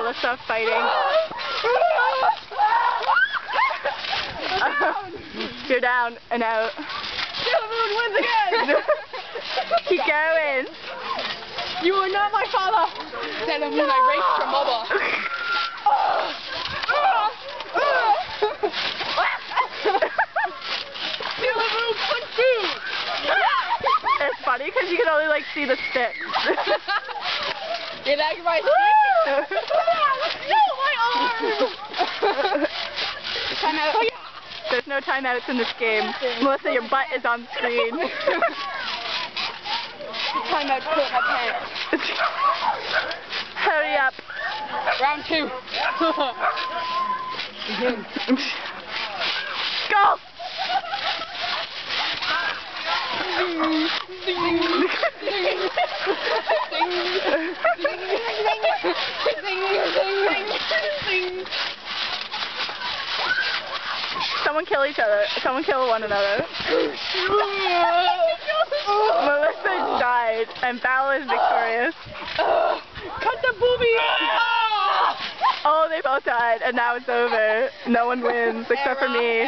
Bella stopped fighting. You're down and out. Sailor Moon wins again! Keep going. You are not my father! Sailor Moon, I raced your mother. Sailor Moon, punch you! It's funny because you can only like see the sticks. Get out of my stick! No, my arm! Time out. There's no timeouts in this game. Melissa, your butt is on screen. Time out to put my pants. Hurry up. Round 2. Go! Someone kill each other. Someone kill one another. Melissa died, and Val is victorious. Cut the booby! Oh, they both died, and now it's over. No one wins except for me.